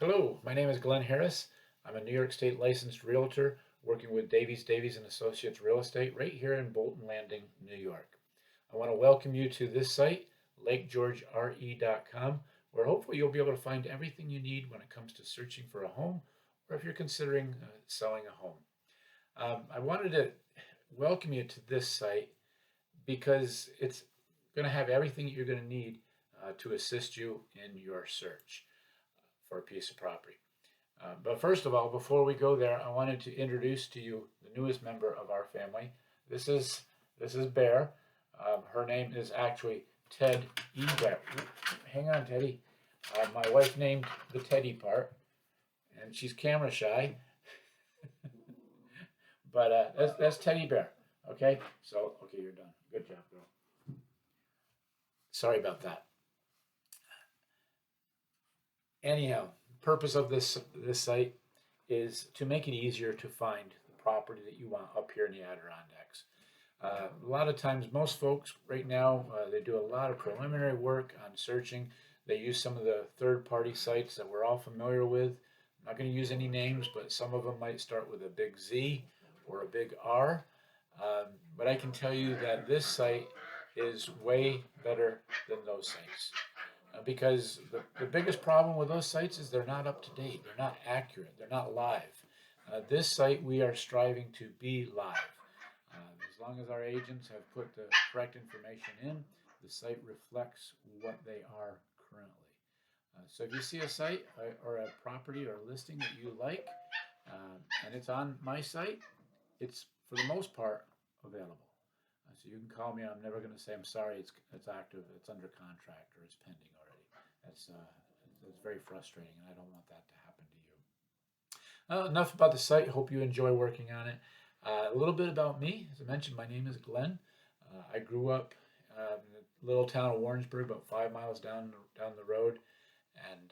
Hello, my name is Glenn Harris. I'm a New York State licensed realtor working with Davies and Associates Real Estate right here in Bolton Landing, New York. I want to welcome you to this site, lakegeorgere.com, where hopefully you'll be able to find everything you need when it comes to searching for a home or if you're considering selling a home. I wanted to welcome you to this site because it's going to have everything you're going to need to assist you in your search for a piece of property. But first of all, before we go there, I wanted to introduce to you the newest member of our family. This is Bear. Her name is actually Ted E. Bear. Hang on, Teddy. My wife named the Teddy part, and she's camera shy. But that's Teddy Bear. Okay. So you're done. Good job, girl. Sorry about that. Anyhow, purpose of this site is to make it easier to find the property that you want up here in the Adirondacks. A lot of times, most folks right now, they do a lot of preliminary work on searching. They use some of the third-party sites that we're all familiar with. I'm not going to use any names, but some of them might start with a big Z or a big R. But I can tell you that this site is way better than those sites. Because the biggest problem with those sites is they're not up to date, they're not accurate, they're not live. This site, we are striving to be live. As long as our agents have put the correct information in, the site reflects what they are currently. So if you see a site or a property or a listing that you like, and it's on my site, it's for the most part available. So you can call me. I'm never going to say I'm sorry. It's active. It's under contract or it's pending already. That's very frustrating, and I don't want that to happen to you. Enough about the site. Hope you enjoy working on it. A little bit about me. As I mentioned, my name is Glenn. I grew up in the little town of Warrensburg, about 5 miles down the road. And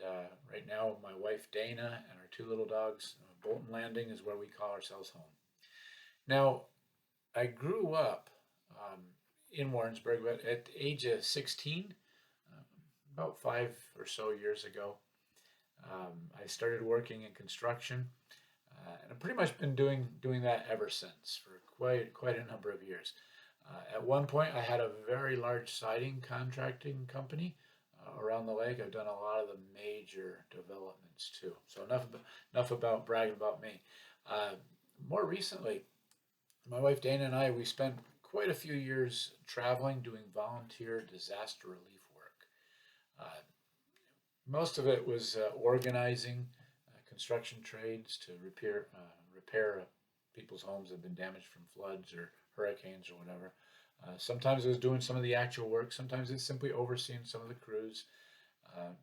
right now, my wife Dana and our two little dogs, Bolton Landing is where we call ourselves home. Now, I grew up in Warrensburg, but at the age of 16, uh, about 5 or so years ago, I started working in construction, and I've pretty much been doing that ever since for quite a number of years. At one point, I had a very large siding contracting company around the lake. I've done a lot of the major developments too. So enough about bragging about me. Uh, More recently, my wife Dana and I, we spent quite a few years traveling doing volunteer disaster relief work. Uh, Most of it was organizing construction trades to repair people's homes that have been damaged from floods or hurricanes or whatever. Sometimes it was doing some of the actual work. Sometimes it's simply overseeing some of the crews.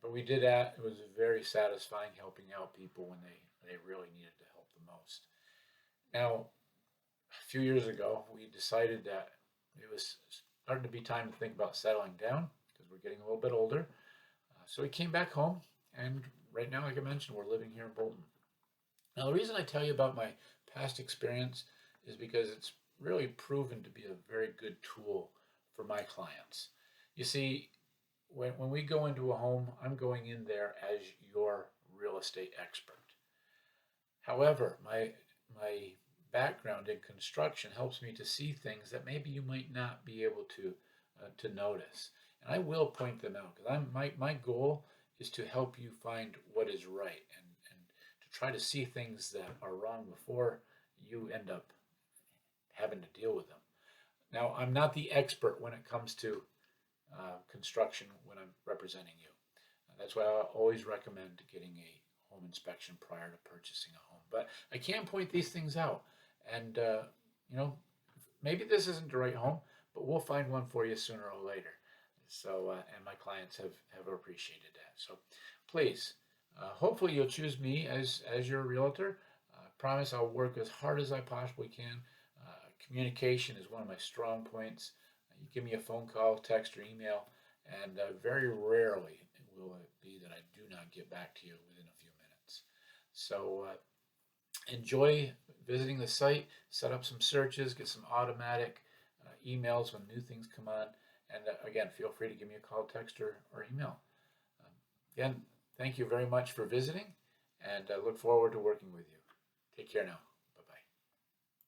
But we did that. It was very satisfying helping out people when they really needed the help the most. Now, a few years ago, we decided that it was starting to be time to think about settling down because we're getting a little bit older. So we came back home, and right now, like I mentioned, we're living here in Bolton. Now, the reason I tell you about my past experience is because it's really proven to be a very good tool for my clients. You see, when we go into a home, I'm going in there as your real estate expert. However, my background in construction helps me to see things that maybe you might not be able to notice, and I will point them out because my goal is to help you find what is right and to try to see things that are wrong before you end up having to deal with them. Now, I'm not the expert when it comes to construction when I'm representing you. That's why I always recommend getting a home inspection prior to purchasing a home. But I can point these things out, and you know, maybe this isn't the right home, but we'll find one for you sooner or later. So, and my clients have appreciated that. So, please, hopefully you'll choose me as your realtor. I promise I'll work as hard as I possibly can. Communication is one of my strong points. You give me a phone call, text, or email, and very rarely will it be that I do not get back to you within a few minutes. So enjoy visiting the site, set up some searches, get some automatic emails when new things come on, and again, feel free to give me a call, text, or email. Again, thank you very much for visiting, and I look forward to working with you. Take care now.